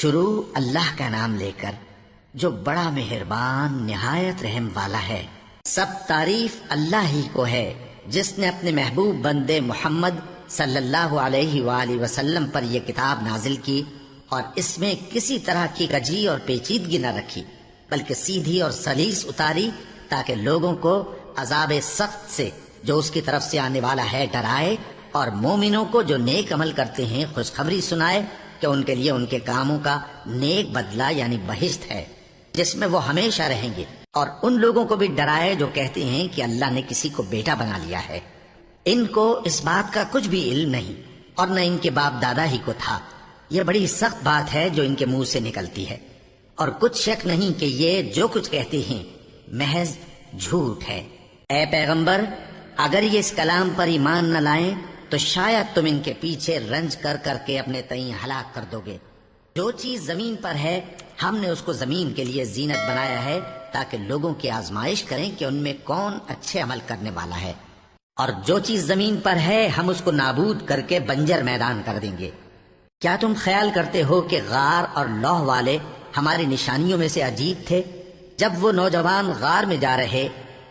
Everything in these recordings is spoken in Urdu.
شروع اللہ کا نام لے کر جو بڑا مہربان نہایت رحم والا ہے۔ سب تعریف اللہ ہی کو ہے جس نے اپنے محبوب بندے محمد صلی اللہ علیہ وآلہ وسلم پر یہ کتاب نازل کی اور اس میں کسی طرح کی کجی اور پیچیدگی نہ رکھی، بلکہ سیدھی اور سلیس اتاری تاکہ لوگوں کو عذاب سخت سے جو اس کی طرف سے آنے والا ہے ڈرائے، اور مومنوں کو جو نیک عمل کرتے ہیں خوشخبری سنائے کہ ان کے لیے ان کے کاموں کا نیک بدلہ یعنی بہشت ہے جس میں وہ ہمیشہ رہیں گے، اور ان لوگوں کو بھی ڈرائے جو کہتے ہیں کہ اللہ نے کسی کو بیٹا بنا لیا ہے۔ ان کو اس بات کا کچھ بھی علم نہیں اور نہ ان کے باپ دادا ہی کو تھا۔ یہ بڑی سخت بات ہے جو ان کے منہ سے نکلتی ہے، اور کچھ شک نہیں کہ یہ جو کچھ کہتے ہیں محض جھوٹ ہے۔ اے پیغمبر، اگر یہ اس کلام پر ایمان نہ لائیں تو شاید تم ان کے پیچھے رنج کر کر کے اپنے تئیں ہلاک کر دو گے۔ جو چیز زمین پر ہے ہم نے اس کو زمین کے لیے زینت بنایا ہے تاکہ لوگوں کی آزمائش کریں کہ ان میں کون اچھے عمل کرنے والا ہے، اور جو چیز زمین پر ہے ہم اس کو نابود کر کے بنجر میدان کر دیں گے۔ کیا تم خیال کرتے ہو کہ غار اور لوح والے ہماری نشانیوں میں سے عجیب تھے؟ جب وہ نوجوان غار میں جا رہے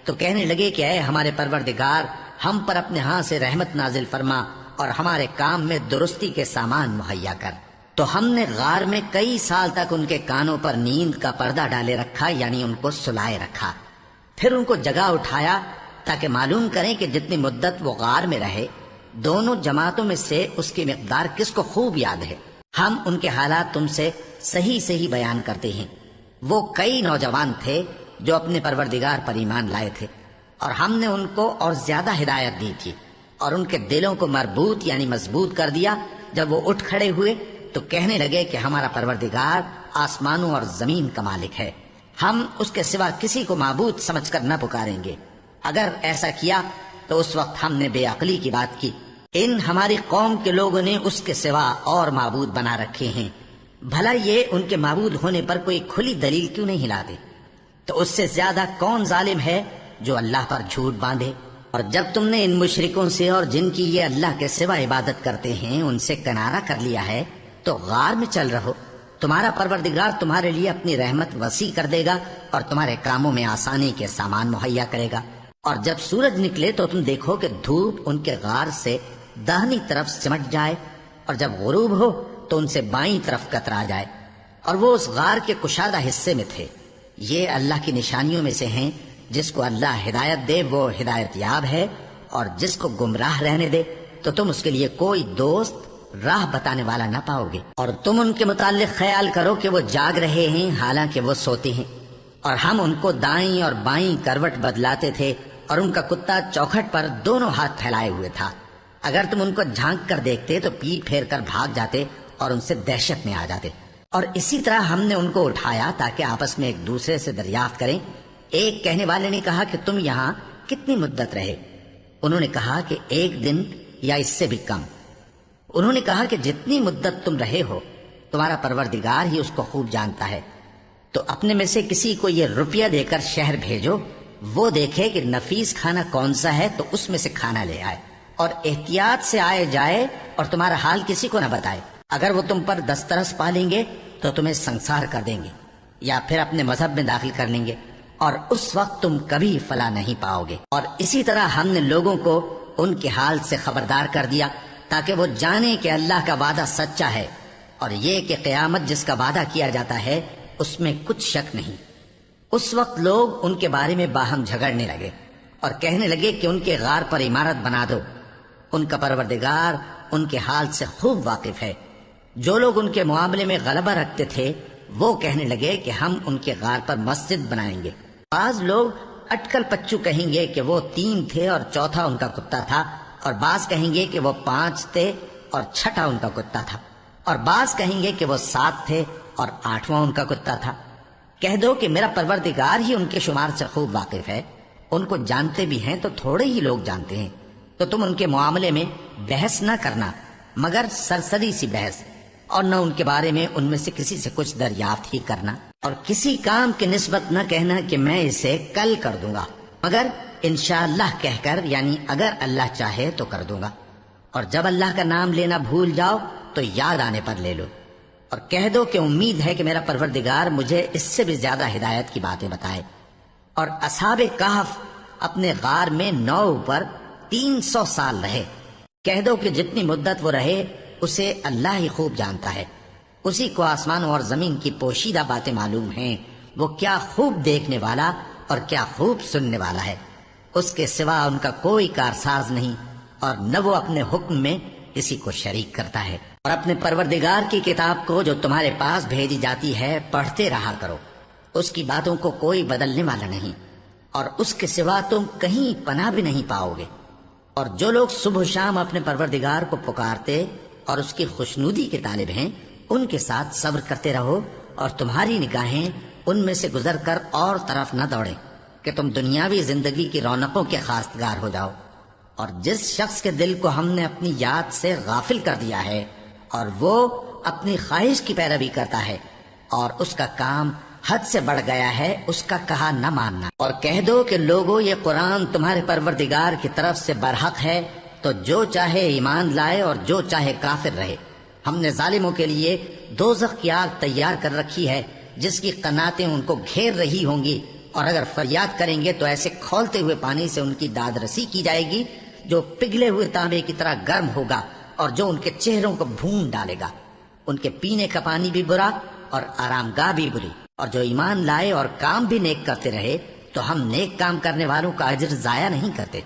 تو کہنے لگے کہ اے ہمارے پروردگار، ہم پر اپنے ہاں سے رحمت نازل فرما اور ہمارے کام میں درستی کے سامان مہیا کر۔ تو ہم نے غار میں کئی سال تک ان کے کانوں پر نیند کا پردہ ڈالے رکھا، یعنی ان کو سلائے رکھا، پھر ان کو جگا اٹھایا تاکہ معلوم کریں کہ جتنی مدت وہ غار میں رہے دونوں جماعتوں میں سے اس کی مقدار کس کو خوب یاد ہے۔ ہم ان کے حالات تم سے صحیح صحیح بیان کرتے ہیں۔ وہ کئی نوجوان تھے جو اپنے پروردگار پر ایمان لائے تھے، اور ہم نے ان کو اور زیادہ ہدایت دی تھی، اور ان کے دلوں کو مربوط یعنی مضبوط کر دیا۔ جب وہ اٹھ کھڑے ہوئے تو کہنے لگے کہ ہمارا پروردگار آسمانوں اور زمین کا مالک ہے، ہم اس کے سوا کسی کو معبود سمجھ کر نہ پکاریں گے۔ اگر ایسا کیا تو اس وقت ہم نے بے عقلی کی بات کی۔ ان ہماری قوم کے لوگوں نے اس کے سوا اور معبود بنا رکھے ہیں، بھلا یہ ان کے معبود ہونے پر کوئی کھلی دلیل کیوں نہیں لاتے؟ تو اس سے زیادہ کون ظالم ہے جو اللہ پر جھوٹ باندھے؟ اور جب تم نے ان مشرکوں سے اور جن کی یہ اللہ کے سوا عبادت کرتے ہیں ان سے کنارہ کر لیا ہے تو غار میں چل رہو، تمہارا پروردگار تمہارے لیے اپنی رحمت وسیع کر دے گا اور تمہارے کاموں میں آسانی کے سامان مہیا کرے گا۔ اور جب سورج نکلے تو تم دیکھو کہ دھوپ ان کے غار سے داہنی طرف سمٹ جائے، اور جب غروب ہو تو ان سے بائیں طرف کترا جائے، اور وہ اس غار کے کشادہ حصے میں تھے۔ یہ اللہ کی نشانیوں میں سے ہیں، جس کو اللہ ہدایت دے وہ ہدایت یاب ہے، اور جس کو گمراہ رہنے دے تو تم اس کے لیے کوئی دوست راہ بتانے والا نہ پاؤ گے۔ اور تم ان کے متعلق خیال کرو کہ وہ جاگ رہے ہیں حالانکہ وہ سوتے ہیں، اور ہم ان کو دائیں اور بائیں کروٹ بدلاتے تھے، اور ان کا کتا چوکھٹ پر دونوں ہاتھ پھیلائے ہوئے تھا۔ اگر تم ان کو جھانک کر دیکھتے تو پیٹ پھیر کر بھاگ جاتے اور ان سے دہشت میں آ جاتے۔ اور اسی طرح ہم نے ان کو اٹھایا تاکہ آپس میں ایک دوسرے سے دریافت کریں۔ ایک کہنے والے نے کہا کہ تم یہاں کتنی مدت رہے؟ انہوں نے کہا کہ 1 دن یا اس سے بھی کم۔ انہوں نے کہا کہ جتنی مدت تم رہے ہو تمہارا پروردگار ہی اس کو خوب جانتا ہے، تو اپنے میں سے کسی کو یہ روپیہ دے کر شہر بھیجو، وہ دیکھے کہ نفیس کھانا کون سا ہے تو اس میں سے کھانا لے آئے، اور احتیاط سے آئے جائے اور تمہارا حال کسی کو نہ بتائے۔ اگر وہ تم پر دسترس پا لیں گے تو تمہیں سنسار کر دیں گے یا پھر اپنے مذہب میں داخل کر لیں گے، اور اس وقت تم کبھی فلاح نہیں پاؤ گے۔ اور اسی طرح ہم نے لوگوں کو ان کے حال سے خبردار کر دیا تاکہ وہ جانیں کہ اللہ کا وعدہ سچا ہے، اور یہ کہ قیامت جس کا وعدہ کیا جاتا ہے اس میں کچھ شک نہیں۔ اس وقت لوگ ان کے بارے میں باہم جھگڑنے لگے اور کہنے لگے کہ ان کے غار پر عمارت بنا دو۔ ان کا پروردگار ان کے حال سے خوب واقف ہے۔ جو لوگ ان کے معاملے میں غلبہ رکھتے تھے وہ کہنے لگے کہ ہم ان کے غار پر مسجد بنائیں گے۔ بعض لوگ اٹکل پچو کہیں گے کہ وہ 3 تھے اور چوتھا ان کا کتا تھا، اور بعض کہیں گے کہ وہ 5 تھے اور چھٹا ان کا کتا تھا، اور بعض کہیں گے کہ وہ 7 تھے اور 8واں ان کا کتا تھا۔ کہہ دو کہ میرا پروردگار ہی ان کے شمار سے خوب واقف ہے، ان کو جانتے بھی ہیں تو تھوڑے ہی لوگ جانتے ہیں۔ تو تم ان کے معاملے میں بحث نہ کرنا مگر سرسری سی بحث، اور نہ ان کے بارے میں ان میں سے کسی سے کچھ دریافت ہی کرنا، اور کسی کام کی نسبت نہ کہنا کہ میں اسے کل کر دوں گا، مگر انشاءاللہ کہہ کر یعنی اگر اللہ چاہے تو کر دوں گا۔ اور جب اللہ کا نام لینا بھول جاؤ تو یاد آنے پر لے لو۔ اور کہہ دو کہ امید ہے کہ میرا پروردگار مجھے اس سے بھی زیادہ ہدایت کی باتیں بتائے۔ اور اصحاب کہف اپنے غار میں 9 پر 300 سال رہے۔ کہہ دو کہ جتنی مدت وہ رہے اسے اللہ ہی خوب جانتا ہے، اسی کو آسمان اور زمین کی پوشیدہ باتیں معلوم ہیں، وہ کیا خوب دیکھنے والا اور کیا خوب سننے والا ہے۔ اس کے سوا ان کا کوئی کارساز نہیں، اور نہ وہ اپنے حکم میں کسی کو شریک کرتا ہے۔ اور اپنے پروردگار کی کتاب کو جو تمہارے پاس بھیجی جاتی ہے پڑھتے رہا کرو، اس کی باتوں کو کوئی بدلنے والا نہیں، اور اس کے سوا تم کہیں پناہ بھی نہیں پاؤ گے۔ اور جو لوگ صبح و شام اپنے پروردگار کو پکارتے اور اس کی خوشنودی کے طالب ہیں، ان کے ساتھ صبر کرتے رہو، اور تمہاری نگاہیں ان میں سے گزر کر اور طرف نہ دوڑیں کہ تم دنیاوی زندگی کی رونقوں کے خواستگار ہو جاؤ۔ اور جس شخص کے دل کو ہم نے اپنی یاد سے غافل کر دیا ہے اور وہ اپنی خواہش کی پیروی کرتا ہے اور اس کا کام حد سے بڑھ گیا ہے، اس کا کہا نہ ماننا۔ اور کہہ دو کہ لوگو یہ قرآن تمہارے پروردگار کی طرف سے برحق ہے، تو جو چاہے ایمان لائے اور جو چاہے کافر رہے۔ ہم نے ظالموں کے لیے دوزخ کی آگ تیار کر رکھی ہے جس کی قناتیں ان کو گھیر رہی ہوں گی، اور اگر فریاد کریں گے تو ایسے کھولتے ہوئے پانی سے ان کی داد رسی کی جائے گی جو پگھلے ہوئے تانبے کی طرح گرم ہوگا، اور جو ان کے چہروں کو بھون ڈالے گا۔ ان کے پینے کا پانی بھی برا اور آرام گاہ بھی بری۔ اور جو ایمان لائے اور کام بھی نیک کرتے رہے تو ہم نیک کام کرنے والوں کا اجر ضائع نہیں کرتے۔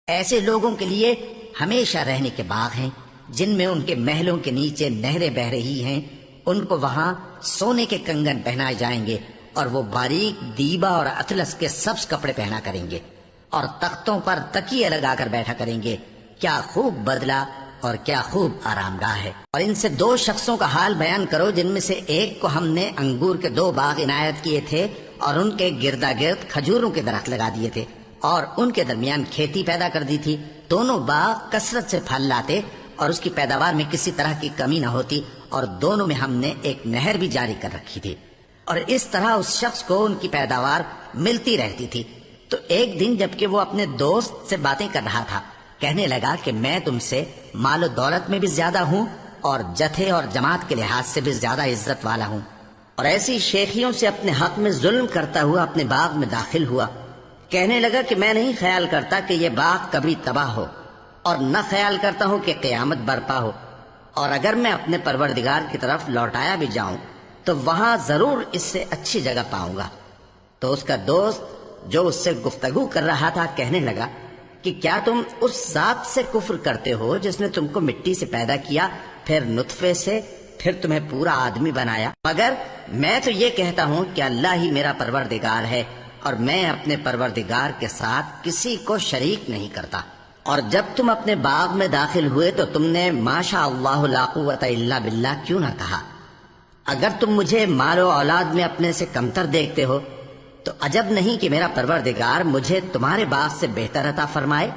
ایسے لوگوں کے لیے ہمیشہ رہنے کے باغ ہیں جن میں ان کے محلوں کے نیچے نہریں بہ رہی ہیں، ان کو وہاں سونے کے کنگن پہنائے جائیں گے، اور وہ باریک دیبا اور اطلس کے سبز کپڑے پہنا کریں گے، اور تختوں پر تکیے لگا کر بیٹھا کریں گے۔ کیا خوب بدلہ اور کیا خوب آرام گاہ ہے۔ اور ان سے 2 شخصوں کا حال بیان کرو جن میں سے ایک کو ہم نے انگور کے 2 باغ عنایت کیے تھے اور ان کے گردا گرد کھجوروں کے درخت لگا دیے تھے اور ان کے درمیان کھیتی پیدا کر دی تھی۔ دونوں باغ کثرت سے پھل لاتے اور اس کی پیداوار میں کسی طرح کی کمی نہ ہوتی، اور دونوں میں ہم نے ایک نہر بھی جاری کر رکھی تھی، اور اس طرح اس شخص کو ان کی پیداوار ملتی رہتی تھی۔ تو ایک دن جبکہ وہ اپنے دوست سے باتیں کر رہا تھا، کہنے لگا کہ میں تم سے مال و دولت میں بھی زیادہ ہوں اور جتھے اور جماعت کے لحاظ سے بھی زیادہ عزت والا ہوں، اور ایسی شیخیوں سے اپنے حق میں ظلم کرتا ہوا اپنے باغ میں داخل ہوا۔ کہنے لگا کہ میں نہیں خیال کرتا کہ یہ باغ کبھی تباہ ہو، اور نہ خیال کرتا ہوں کہ قیامت برپا ہو، اور اگر میں اپنے پروردگار کی طرف لوٹایا بھی جاؤں تو وہاں ضرور اس سے اچھی جگہ پاؤں گا۔ تو اس کا دوست جو اس سے گفتگو کر رہا تھا کہنے لگا کہ کیا تم اس ذات سے کفر کرتے ہو جس نے تم کو مٹی سے پیدا کیا، پھر نطفے سے، پھر تمہیں پورا آدمی بنایا؟ مگر میں تو یہ کہتا ہوں کہ اللہ ہی میرا پروردگار ہے، اور میں اپنے پروردگار کے ساتھ کسی کو شریک نہیں کرتا۔ اور جب تم اپنے باغ میں داخل ہوئے تو تم نے ماشاء اللہ لا قوت الا باللہ کیوں نہ کہا؟ اگر تم مجھے مال و اولاد میں اپنے سے کمتر دیکھتے ہو تو عجب نہیں کہ میرا پروردگار مجھے تمہارے باغ سے بہتر عطا فرمائے،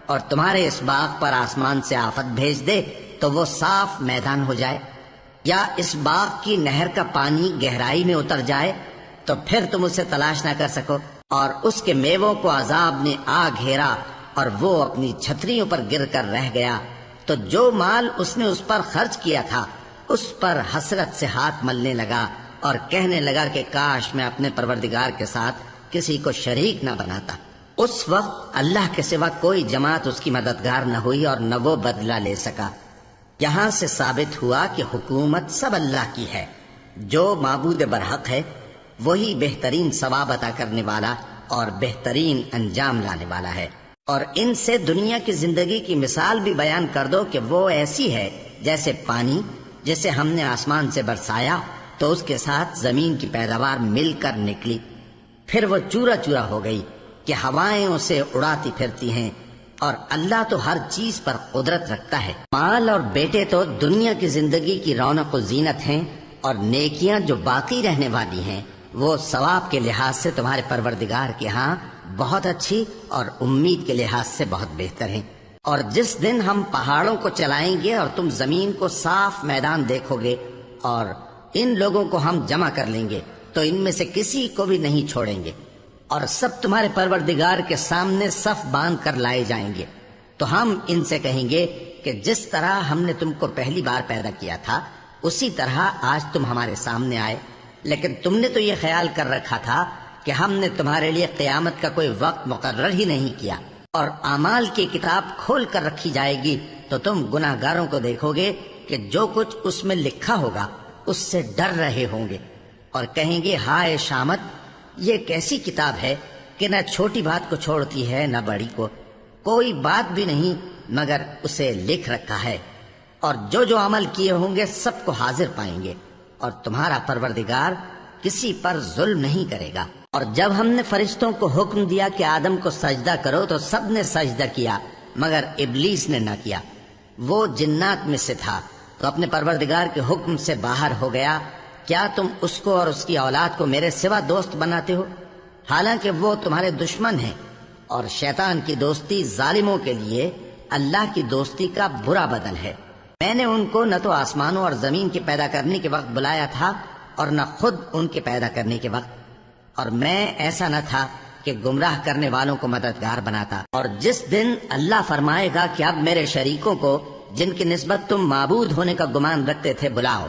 اور تمہارے اس باغ پر آسمان سے آفت بھیج دے تو وہ صاف میدان ہو جائے، یا اس باغ کی نہر کا پانی گہرائی میں اتر جائے تو پھر تم اسے تلاش نہ کر سکو، اور اس کے میووں کو عذاب نے آ گھیرا اور وہ اپنی چھتریوں پر گر کر رہ گیا، تو جو مال اس نے اس پر خرچ کیا تھا اس پر حسرت سے ہاتھ ملنے لگا اور کہنے لگا کہ کاش میں اپنے پروردگار کے ساتھ کسی کو شریک نہ بناتا۔ اس وقت اللہ کے سوا کوئی جماعت اس کی مددگار نہ ہوئی اور نہ وہ بدلہ لے سکا۔ یہاں سے ثابت ہوا کہ حکومت سب اللہ کی ہے، جو معبود برحق ہے وہی بہترین ثواب عطا کرنے والا اور بہترین انجام لانے والا ہے۔ اور ان سے دنیا کی زندگی کی مثال بھی بیان کر دو کہ وہ ایسی ہے جیسے پانی جسے ہم نے آسمان سے برسایا تو اس کے ساتھ زمین کی پیداوار مل کر نکلی، پھر وہ چورا چورا ہو گئی کہ ہوائیں اسے اڑاتی پھرتی ہیں، اور اللہ تو ہر چیز پر قدرت رکھتا ہے۔ مال اور بیٹے تو دنیا کی زندگی کی رونق و زینت ہیں، اور نیکیاں جو باقی رہنے والی ہیں وہ ثواب کے لحاظ سے تمہارے پروردگار کے ہاں بہت اچھی اور امید کے لحاظ سے بہت بہتر ہیں۔ اور جس دن ہم پہاڑوں کو چلائیں گے اور تم زمین کو صاف میدان دیکھو گے، اور ان لوگوں کو ہم جمع کر لیں گے تو ان میں سے کسی کو بھی نہیں چھوڑیں گے، اور سب تمہارے پروردگار کے سامنے صف باندھ کر لائے جائیں گے۔ تو ہم ان سے کہیں گے کہ جس طرح ہم نے تم کو پہلی بار پیدا کیا تھا اسی طرح آج تم ہمارے سامنے آئے، لیکن تم نے تو یہ خیال کر رکھا تھا کہ ہم نے تمہارے لیے قیامت کا کوئی وقت مقرر ہی نہیں کیا، اور اعمال کی کتاب کھول کر رکھی جائے گی تو تم گناہ گاروں کو دیکھو گے کہ جو کچھ اس میں لکھا ہوگا اس سے ڈر رہے ہوں گے، اور کہیں گے ہائے شامت، یہ کیسی کتاب ہے کہ نہ چھوٹی بات کو چھوڑتی ہے نہ بڑی کو، کوئی بات بھی نہیں مگر اسے لکھ رکھا ہے، اور جو جو عمل کیے ہوں گے سب کو حاضر پائیں گے، اور تمہارا پروردگار کسی پر ظلم نہیں کرے گا۔ اور جب ہم نے فرشتوں کو حکم دیا کہ آدم کو سجدہ کرو تو سب نے سجدہ کیا مگر ابلیس نے نہ کیا، وہ جنات میں سے تھا تو اپنے پروردگار کے حکم سے باہر ہو گیا۔ کیا تم اس کو اور اس کی اولاد کو میرے سوا دوست بناتے ہو، حالانکہ وہ تمہارے دشمن ہیں، اور شیطان کی دوستی ظالموں کے لیے اللہ کی دوستی کا برا بدل ہے۔ میں نے ان کو نہ تو آسمانوں اور زمین کے پیدا کرنے کے وقت بلایا تھا اور نہ خود ان کے پیدا کرنے کے وقت، اور میں ایسا نہ تھا کہ گمراہ کرنے والوں کو مددگار بناتا۔ اور جس دن اللہ فرمائے گا کہ اب میرے شریکوں کو جن کی نسبت تم معبود ہونے کا گمان رکھتے تھے بلاؤ،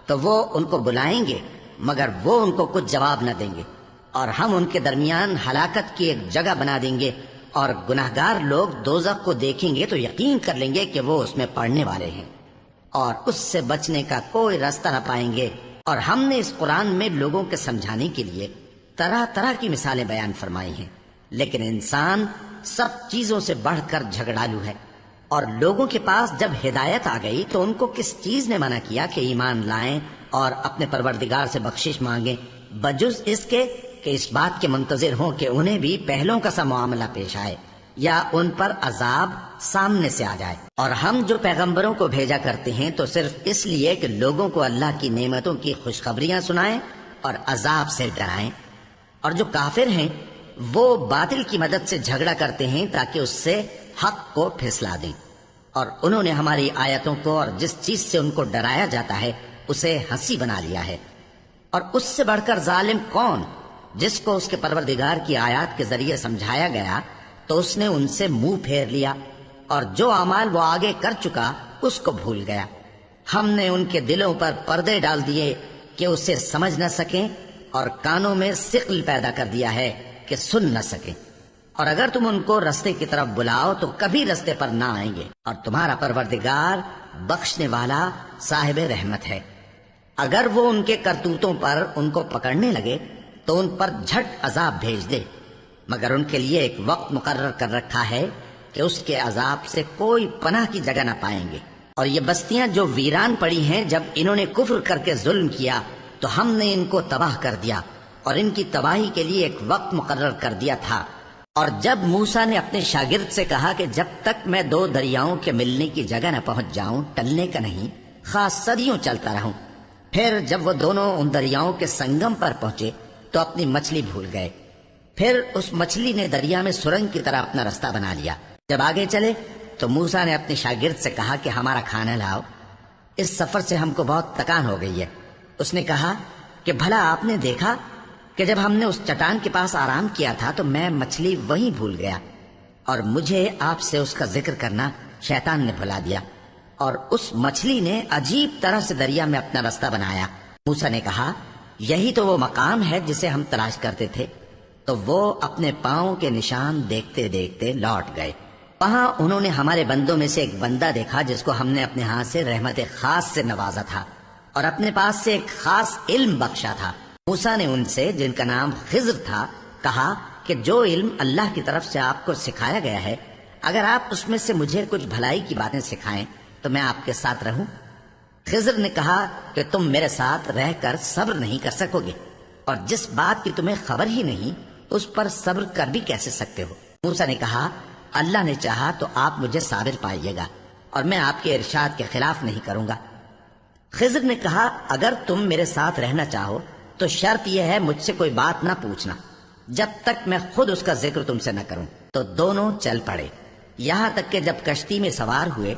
تو وہ ان کو بلائیں گے مگر وہ ان کو کچھ جواب نہ دیں گے، اور ہم ان کے درمیان ہلاکت کی ایک جگہ بنا دیں گے، اور گناہگار لوگ دوزخ کو دیکھیں گے تو یقین کر لیں گے کہ وہ اس میں پڑنے والے ہیں، اور اس سے بچنے کا کوئی راستہ نہ پائیں گے۔ اور ہم نے اس قرآن میں لوگوں کے سمجھانے کے لیے طرح طرح کی مثالیں بیان فرمائی ہیں، لیکن انسان سب چیزوں سے بڑھ کر جھگڑالو ہے، اور لوگوں کے پاس جب ہدایت آ گئی تو ان کو کس چیز نے منع کیا کہ ایمان لائیں اور اپنے پروردگار سے بخشش مانگیں، بجز اس کے کہ اس بات کے منتظر ہوں کہ انہیں بھی پہلوں کا سا معاملہ پیش آئے یا ان پر عذاب سامنے سے آ جائے۔ اور ہم جو پیغمبروں کو بھیجا کرتے ہیں تو صرف اس لیے کہ لوگوں کو اللہ کی نعمتوں کی خوشخبریاں سنائیں اور عذاب سے ڈرائیں، اور جو کافر ہیں وہ باطل کی مدد سے جھگڑا کرتے ہیں تاکہ اس سے حق کو پھسلا دیں، اور انہوں نے ہماری آیتوں کو اور جس چیز سے ان کو ڈرایا جاتا ہے اسے ہنسی بنا لیا ہے۔ اور اس سے بڑھ کر ظالم کون، جس کو اس کے پروردگار کی آیات کے ذریعے سمجھایا گیا تو اس نے ان سے منہ پھیر لیا، اور جو اعمال وہ آگے کر چکا اس کو بھول گیا۔ ہم نے ان کے دلوں پر پردے ڈال دیے کہ اسے سمجھ نہ سکیں، اور کانوں میں ثقل پیدا کر دیا ہے کہ سن نہ سکیں، اور اگر تم ان کو رستے کی طرف بلاؤ تو کبھی رستے پر نہ آئیں گے، اور تمہارا پروردگار بخشنے والا صاحب رحمت ہے۔ اگر وہ ان کے کرتوتوں پر ان کو پکڑنے لگے تو ان پر جھٹ عذاب بھیج دے، مگر ان کے لیے ایک وقت مقرر کر رکھا ہے کہ اس کے عذاب سے کوئی پناہ کی جگہ نہ پائیں گے۔ اور یہ بستیاں جو ویران پڑی ہیں، جب انہوں نے کفر کر کے ظلم کیا تو ہم نے ان کو تباہ کر دیا، اور ان کی تباہی کے لیے ایک وقت مقرر کر دیا تھا۔ اور جب موسیٰ نے اپنے شاگرد سے کہا کہ جب تک میں دو دریاؤں کے ملنے کی جگہ نہ پہنچ جاؤں ٹلنے کا نہیں، خاص صدیوں چلتا رہوں، پھر جب وہ دونوں ان دریاؤں کے سنگم پر پہنچے تو اپنی مچھلی بھول گئے، پھر اس مچھلی نے دریا میں سرنگ کی طرح اپنا راستہ بنا لیا۔ جب آگے چلے تو موسیٰ نے اپنے شاگرد سے کہا کہ ہمارا کھانا لاؤ، اس سفر سے ہم کو بہت تکان ہو گئی ہے۔ اس نے کہا کہ بھلا آپ نے دیکھا کہ جب ہم نے اس چٹان کے پاس آرام کیا تھا تو میں مچھلی وہیں بھول گیا، اور مجھے آپ سے اس کا ذکر کرنا شیطان نے بھلا دیا، اور اس مچھلی نے عجیب طرح سے دریا میں اپنا راستہ بنایا۔ موسیٰ نے کہا یہی تو وہ مقام ہے جسے ہم تلاش کرتے تھے، تو وہ اپنے پاؤں کے نشان دیکھتے دیکھتے لوٹ گئے۔ وہاں انہوں نے ہمارے بندوں میں سے ایک بندہ دیکھا جس کو ہم نے اپنے ہاتھ سے رحمت خاص سے نوازا تھا، اور اپنے پاس سے ایک خاص علم بخشا تھا۔ موسیٰ نے ان سے جن کا نام خضر تھا کہا کہ جو علم اللہ کی طرف سے آپ کو سکھایا گیا ہے، اگر آپ اس میں سے مجھے کچھ بھلائی کی باتیں سکھائیں تو میں آپ کے ساتھ رہوں۔ خضر نے کہا کہ تم میرے ساتھ رہ کر صبر نہیں کر سکو گے، اور جس بات کی تمہیں خبر ہی نہیں اس پر صبر کر بھی کیسے سکتے ہو؟ موسیٰ نے کہا اللہ نے چاہا تو آپ مجھے صابر پائیے گا، اور میں آپ کے ارشاد کے خلاف نہیں کروں گا۔ خضر نے کہا اگر تم میرے ساتھ رہنا چاہو تو شرط یہ ہے مجھ سے کوئی بات نہ پوچھنا جب تک میں خود اس کا ذکر تم سے نہ کروں۔ تو دونوں چل پڑے، یہاں تک کہ جب کشتی میں سوار ہوئے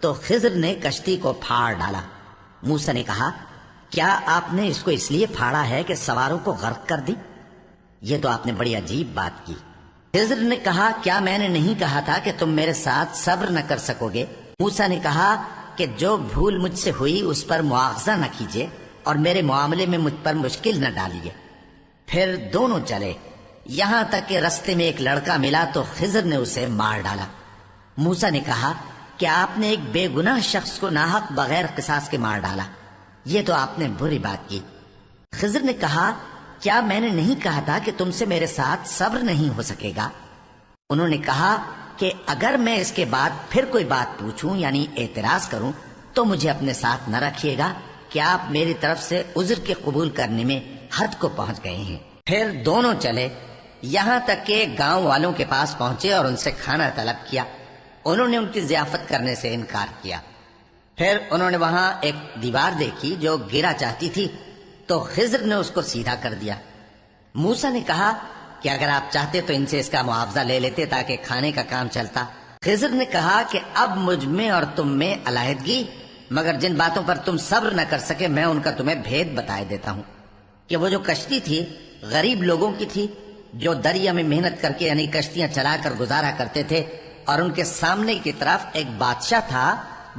تو خضر نے کشتی کو پھاڑ ڈالا۔ موسیٰ نے کہا کیا آپ نے اس کو اس لیے پھاڑا ہے کہ سواروں کو غرق کر دی؟ یہ تو آپ نے بڑی عجیب بات کی۔ خضر نے کہا کیا میں نے نہیں کہا تھا کہ تم میرے ساتھ صبر نہ کر سکو گے؟ موسیٰ نے کہا کہ جو بھول مجھ سے ہوئی اس پر مواخذہ نہ کیجیے اور میرے معاملے میں مجھ پر مشکل نہ ڈالیے۔ پھر دونوں چلے، یہاں تک کہ رستے میں ایک لڑکا ملا تو خضر نے اسے مار ڈالا۔ موسیٰ نے کہا کہ آپ نے ایک بے گناہ شخص کو ناحق بغیر قصاص کے مار ڈالا، یہ تو آپ نے بری بات کی۔ خضر نے کہا کیا میں نے نہیں کہا تھا کہ تم سے میرے ساتھ صبر نہیں ہو سکے گا؟ انہوں نے کہا کہ اگر میں اس کے بعد پھر کوئی بات پوچھوں یعنی اعتراض کروں تو مجھے اپنے ساتھ نہ رکھیے گا کہ آپ میری طرف سے عذر کے قبول کرنے میں حد کو پہنچ گئے ہیں۔ پھر دونوں چلے، یہاں تک کہ گاؤں والوں کے پاس پہنچے اور ان سے کھانا طلب کیا۔ انہوں نے ان کی ضیافت کرنے سے انکار کیا۔ پھر انہوں نے وہاں ایک دیوار دیکھی جو گرا چاہتی تھی تو خضر نے اس کو سیدھا کر دیا۔ موسیٰ نے کہا کہ اگر آپ چاہتے تو ان سے اس کا معاوضہ لے لیتے تاکہ کھانے کا کام چلتا۔ خضر نے کہا کہ اب مجھ میں اور تم میں علیحدگی، مگر جن باتوں پر تم صبر نہ کر سکے میں ان کا تمہیں بھید بتائے دیتا ہوں کہ وہ جو کشتی تھی غریب لوگوں کی تھی جو دریا میں محنت کر کے یعنی کشتیاں چلا کر گزارا کرتے تھے، اور ان کے سامنے کی طرف ایک بادشاہ تھا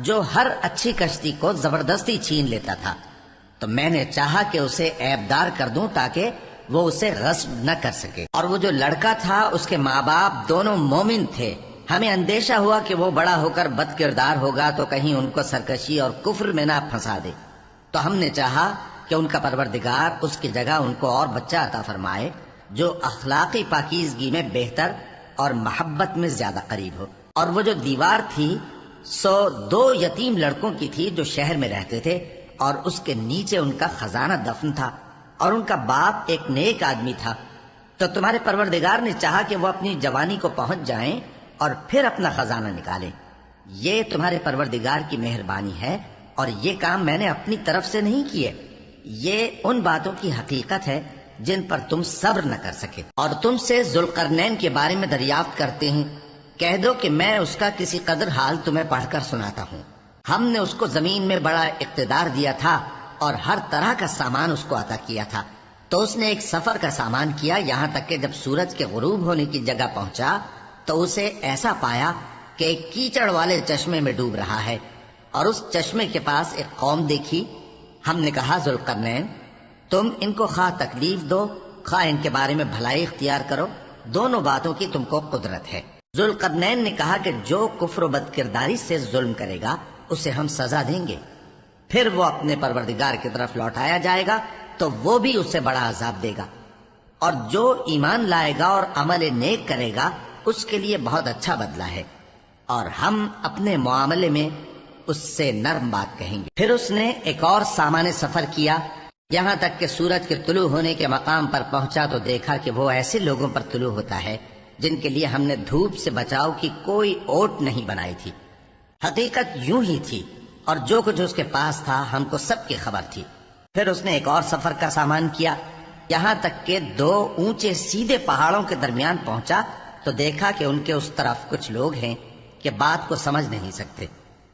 جو ہر اچھی کشتی کو زبردستی چھین لیتا تھا، تو میں نے چاہا کہ اسے عیبدار کر دوں تاکہ وہ اسے غصب نہ کر سکے۔ اور وہ جو لڑکا تھا اس کے ماں باپ دونوں مومن تھے، ہمیں اندیشہ ہوا کہ وہ بڑا ہو کر بد کردار ہوگا تو کہیں ان کو سرکشی اور کفر میں نہ پھنسا دے، تو ہم نے چاہا کہ ان کا پروردگار اس کی جگہ ان کو اور بچہ عطا فرمائے جو اخلاقی پاکیزگی میں بہتر اور محبت میں زیادہ قریب ہو۔ اور وہ جو دیوار تھی سو 2 یتیم لڑکوں کی تھی جو شہر میں رہتے تھے، اور اس کے نیچے ان کا خزانہ دفن تھا، اور ان کا باپ ایک نیک آدمی تھا۔ تو تمہارے پروردگار نے چاہا کہ وہ اپنی جوانی کو پہنچ جائیں اور پھر اپنا خزانہ نکالیں۔ یہ تمہارے پروردگار کی مہربانی ہے، اور یہ کام میں نے اپنی طرف سے نہیں کیے، یہ ان باتوں کی حقیقت ہے جن پر تم صبر نہ کر سکے۔ اور تم سے ذوالقرنین کے بارے میں دریافت کرتے ہیں، کہہ دو کہ میں اس کا کسی قدر حال تمہیں پڑھ کر سناتا ہوں۔ ہم نے اس کو زمین میں بڑا اقتدار دیا تھا اور ہر طرح کا سامان اس کو عطا کیا تھا، تو اس نے ایک سفر کا سامان کیا، یہاں تک کہ جب سورج کے غروب ہونے کی جگہ پہنچا تو اسے ایسا پایا کہ ایک کیچڑ والے چشمے میں ڈوب رہا ہے، اور اس چشمے کے پاس ایک قوم دیکھی۔ ہم نے کہا ذوالقرنین تم ان کو خواہ تکلیف دو خواہ ان کے بارے میں بھلائی اختیار کرو، دونوں باتوں کی تم کو قدرت ہے۔ ذوالقرنین نے کہا کہ جو کفر و بد کرداری سے ظلم کرے گا اسے ہم سزا دیں گے، پھر وہ اپنے پروردگار کی طرف لوٹایا جائے گا تو وہ بھی اسے بڑا عذاب دے گا، اور جو ایمان لائے گا اور عمل نیک کرے گا اس کے لیے بہت اچھا بدلہ ہے، اور ہم اپنے معاملے میں اس سے نرم بات کہیں گے۔ پھر اس نے ایک اور سامان سفر کیا، یہاں تک کہ سورج کے طلوع ہونے کے مقام پر پہنچا تو دیکھا کہ وہ ایسے لوگوں پر طلوع ہوتا ہے جن کے لیے ہم نے دھوپ سے بچاؤ کی کوئی اوٹ نہیں بنائی تھی۔ حقیقت یوں ہی تھی، اور جو کچھ اس کے پاس تھا ہم کو سب کی خبر تھی۔ پھر اس نے ایک اور سفر کا سامان کیا، یہاں تک کہ 2 اونچے سیدھے پہاڑوں کے درمیان پہنچا تو دیکھا کہ ان کے اس طرف کچھ لوگ ہیں کہ بات کو سمجھ نہیں سکتے۔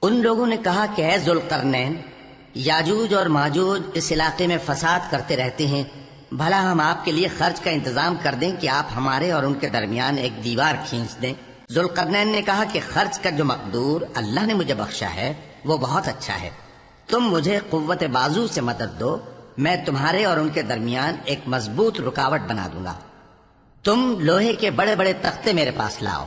ان لوگوں نے کہا کہ اے ذوالقرنین، یاجوج اور ماجوج اس علاقے میں فساد کرتے رہتے ہیں، بھلا ہم آپ کے لیے خرچ کا انتظام کر دیں کہ آپ ہمارے اور ان کے درمیان ایک دیوار کھینچ دیں۔ ذوالقرنین نے کہا کہ خرچ کا جو مقدور اللہ نے مجھے بخشا ہے وہ بہت اچھا ہے، تم مجھے قوت بازو سے مدد دو، میں تمہارے اور ان کے درمیان ایک مضبوط رکاوٹ بنا دوں گا۔ تم لوہے کے بڑے بڑے تختے میرے پاس لاؤ۔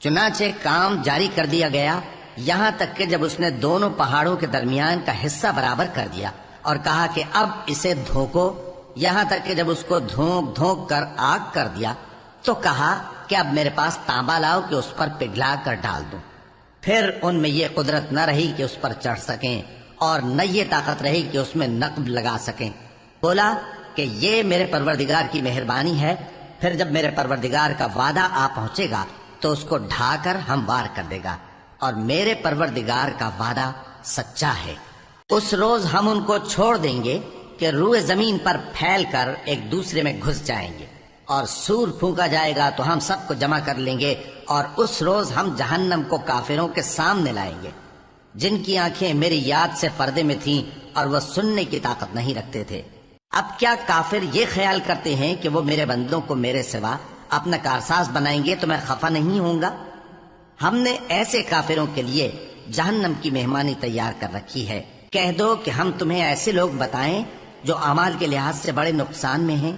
چنانچہ کام جاری کر دیا گیا، یہاں تک کہ جب اس نے دونوں پہاڑوں کے درمیان کا حصہ برابر کر دیا اور کہا کہ اب اسے دھوکو، یہاں تک کہ جب اس کو دھونک دھونک کر آگ کر دیا تو کہا کہ اب میرے پاس تانبا لاؤ کہ اس پر پگھلا کر ڈال دوں۔ پھر ان میں یہ قدرت نہ رہی کہ اس پر چڑھ سکیں، اور نہ یہ طاقت رہی کہ اس میں نقب لگا سکیں۔ بولا کہ یہ میرے پروردگار کی مہربانی ہے، پھر جب میرے پروردگار کا وعدہ آ پہنچے گا تو اس کو ڈھا کر ہموار کر دے گا، اور میرے پروردگار کا وعدہ سچا ہے۔ اس روز ہم ان کو چھوڑ دیں گے کہ روئے زمین پر پھیل کر ایک دوسرے میں گھس جائیں گے، اور سور پھونکا جائے گا تو ہم سب کو جمع کر لیں گے، اور اس روز ہم جہنم کو کافروں کے سامنے لائیں گے جن کی آنکھیں میری یاد سے پردے میں تھیں اور وہ سننے کی طاقت نہیں رکھتے تھے۔ اب کیا کافر یہ خیال کرتے ہیں کہ وہ میرے بندوں کو میرے سوا اپنا کارساز بنائیں گے تو میں خفا نہیں ہوں گا؟ ہم نے ایسے کافروں کے لیے جہنم کی مہمانی تیار کر رکھی ہے۔ کہہ دو کہ ہم تمہیں ایسے لوگ بتائیں جو اعمال کے لحاظ سے بڑے نقصان میں ہیں؟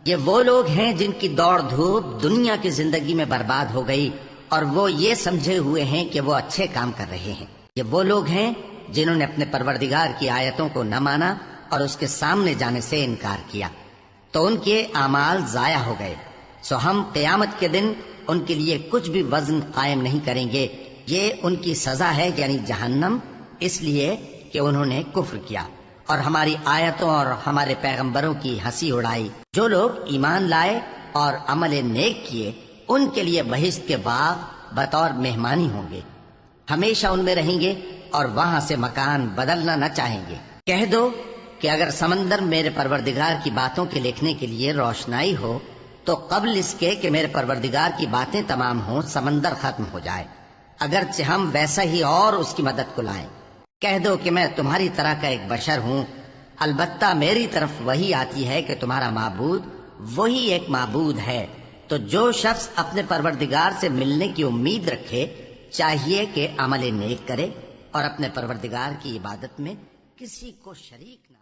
یہ وہ لوگ ہیں جن کی دوڑ دھوپ دنیا کی زندگی میں برباد ہو گئی اور وہ یہ سمجھے ہوئے ہیں کہ وہ اچھے کام کر رہے ہیں۔ یہ وہ لوگ ہیں جنہوں نے اپنے پروردگار کی آیتوں کو نہ مانا اور اس کے سامنے جانے سے انکار کیا، تو ان کے اعمال ضائع ہو گئے۔ سو ہم قیامت کے دن ان کے لیے کچھ بھی وزن قائم نہیں کریں گے۔ یہ ان کی سزا ہے، یعنی جہنم، اس لیے کہ انہوں نے کفر کیا اور ہماری آیتوں اور ہمارے پیغمبروں کی ہنسی اڑائی۔ جو لوگ ایمان لائے اور عمل نیک کیے ان کے لیے بہشت کے باغ بطور مہمانی ہوں گے، ہمیشہ ان میں رہیں گے اور وہاں سے مکان بدلنا نہ چاہیں گے۔ کہہ دو کہ اگر سمندر میرے پروردگار کی باتوں کے لکھنے کے لیے روشنائی ہو تو قبل اس کے کہ میرے پروردگار کی باتیں تمام ہوں سمندر ختم ہو جائے، اگرچہ ہم ویسا ہی اور اس کی مدد کو لائیں۔ کہہ دو کہ میں تمہاری طرح کا ایک بشر ہوں، البتہ میری طرف وہی آتی ہے کہ تمہارا معبود وہی ایک معبود ہے۔ تو جو شخص اپنے پروردگار سے ملنے کی امید رکھے چاہیے کہ عمل نیک کرے اور اپنے پروردگار کی عبادت میں کسی کو شریک نہ